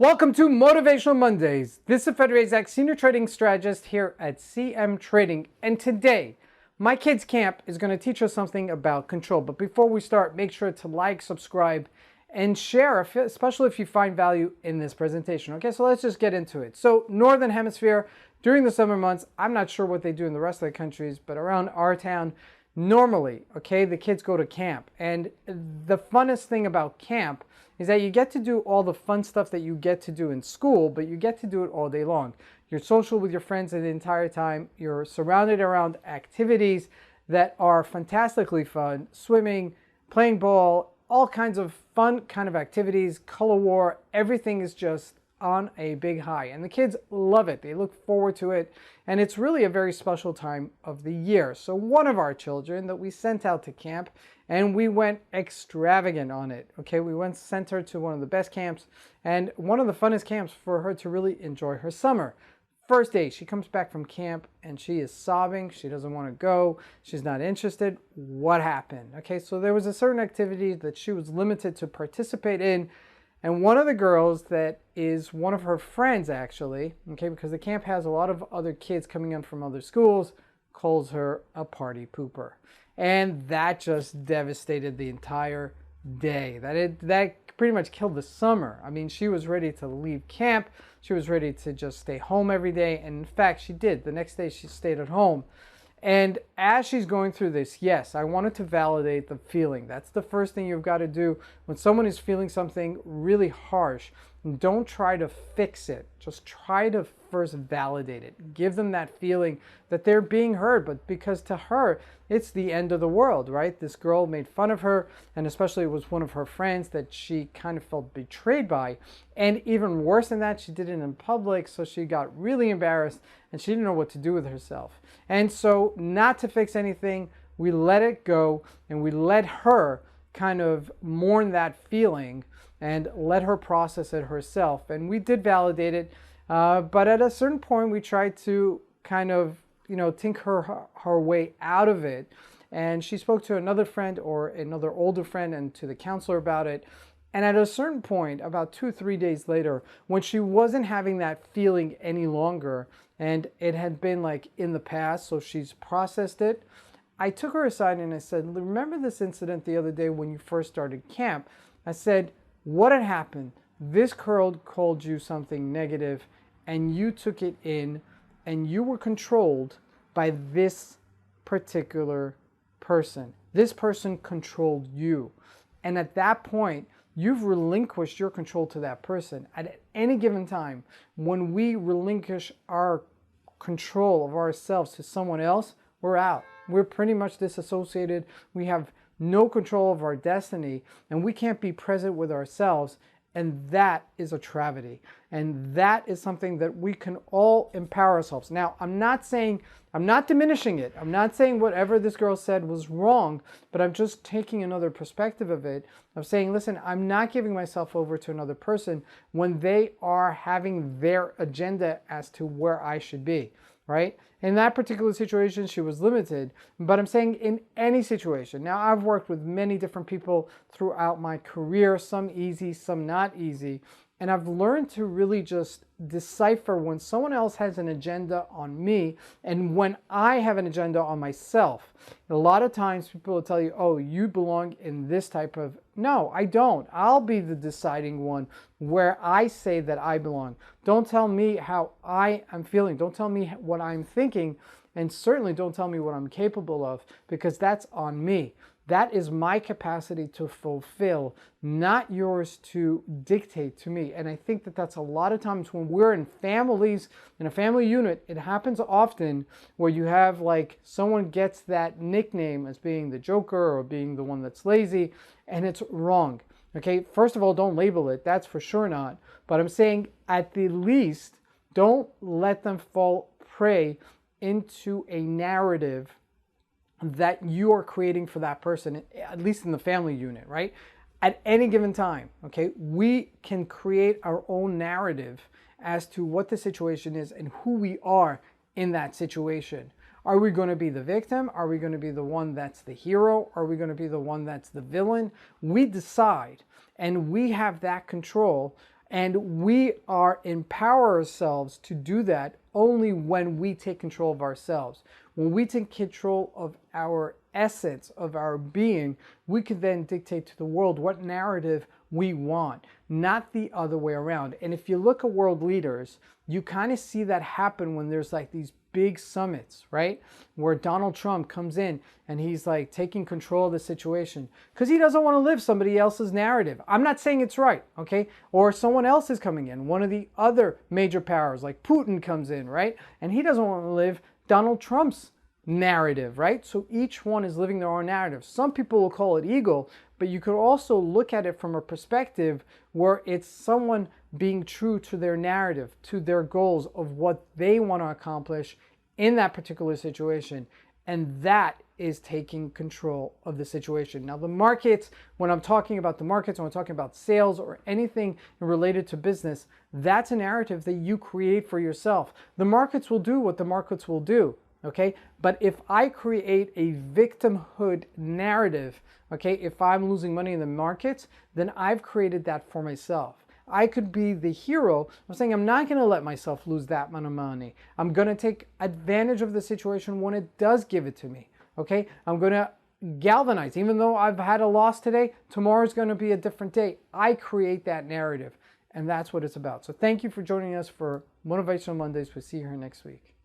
Welcome to Motivational Mondays. This is Federated Zach, Senior Trading Strategist here at CMTrading. And today, my kids' camp is going to teach us something about control. But before we start, make sure to like, subscribe, and share, especially if you find value in this presentation. Okay, so let's just get into it. So, Northern Hemisphere, during the summer months, I'm not sure what they do in the rest of the countries, but around our town, normally, okay, the kids go to camp. And the funnest thing about camp is that you get to do all the fun stuff that you get to do in school, but you get to do it all day long. You're social with your friends the entire time. You're surrounded around activities that are fantastically fun. Swimming, playing ball, all kinds of fun kind of activities, color war, everything is just on a big high. And the kids love it. They look forward to it. And it's really a very special time of the year. So one of our children that we sent out to camp, and we went extravagant on it. Okay, we sent her to one of the best camps and one of the funnest camps for her to really enjoy her summer. First day, she comes back from camp and she is sobbing. She doesn't want to go. She's not interested. What happened? Okay, so there was a certain activity that she was limited to participate in. And one of the girls that is one of her friends, actually, okay, because the camp has a lot of other kids coming in from other schools, calls her a party pooper. And that just devastated the entire day. That pretty much killed the summer. I mean, she was ready to leave camp. She was ready to just stay home every day. And in fact, she did. The next day, she stayed at home. And as she's going through this, yes, I wanted to validate the feeling. That's the first thing you've got to do when someone is feeling something really harsh. Don't try to fix it. Just try to first validate it. Give them that feeling that they're being heard, but because to her, it's the end of the world, right? This girl made fun of her, and especially it was one of her friends that she kind of felt betrayed by. And even worse than that, she did it in public, so she got really embarrassed, and she didn't know what to do with herself. And so, not to fix anything, we let it go, and we let her kind of mourn that feeling and let her process it herself. And we did validate it, but at a certain point, we tried to kind of, think her way out of it. And she spoke to another friend or another older friend and to the counselor about it. And at a certain point, about 2-3 days later, when she wasn't having that feeling any longer, and it had been like in the past, so she's processed it, I took her aside and I said, remember this incident the other day when you first started camp? I said, what had happened? This girl called you something negative and you took it in and you were controlled by this particular person. This person controlled you. And at that point, you've relinquished your control to that person. At any given time, when we relinquish our control of ourselves to someone else, we're out. We're pretty much disassociated. We have no control of our destiny, and we can't be present with ourselves. And that is a tragedy. And that is something that we can all empower ourselves. Now, I'm not diminishing it. I'm not saying whatever this girl said was wrong, but I'm just taking another perspective of it. Of saying, listen, I'm not giving myself over to another person when they are having their agenda as to where I should be, right? In that particular situation, she was limited, but I'm saying in any situation. Now, I've worked with many different people throughout my career, some easy, some not easy, and I've learned to really just decipher when someone else has an agenda on me and when I have an agenda on myself. A lot of times people will tell you, oh, you belong in this type of... No, I don't. I'll be the deciding one where I say that I belong. Don't tell me how I am feeling. Don't tell me what I'm thinking, and certainly don't tell me what I'm capable of, because that's on me. That is my capacity to fulfill, not yours to dictate to me. And I think that that's a lot of times when we're in families, in a family unit, it happens often where you have like someone gets that nickname as being the joker or being the one that's lazy, and it's wrong. Okay, first of all, don't label it. That's for sure not. But I'm saying at the least, don't let them fall prey into a narrative that you are creating for that person, at least in the family unit, right? At any given time, okay, we can create our own narrative as to what the situation is and who we are in that situation. Are we going to be the victim? Are we going to be the one that's the hero? Are we going to be the one that's the villain? We decide, and we have that control. And we are empower ourselves to do that only when we take control of ourselves. When we take control of our essence, of our being, we can then dictate to the world what narrative we want, not the other way around. And if you look at world leaders, you kind of see that happen when there's like these big summits, right? Where Donald Trump comes in and he's like taking control of the situation because he doesn't want to live somebody else's narrative. I'm not saying it's right, okay? Or someone else is coming in. One of the other major powers like Putin comes in, right? And he doesn't want to live Donald Trump's narrative, right? So each one is living their own narrative. Some people will call it ego, but you could also look at it from a perspective where it's someone being true to their narrative, to their goals of what they want to accomplish in that particular situation. And that is taking control of the situation. Now, the markets, when I'm talking about the markets, when I'm talking about sales or anything related to business, that's a narrative that you create for yourself. The markets will do what the markets will do. Okay, but if I create a victimhood narrative, okay, if I'm losing money in the markets, then I've created that for myself. I could be the hero. I'm saying I'm not going to let myself lose that amount of money. I'm going to take advantage of the situation when it does give it to me. Okay, I'm going to galvanize. Even though I've had a loss today, tomorrow's going to be a different day. I create that narrative, and that's what it's about. So thank you for joining us for Motivational Mondays. We'll see you here next week.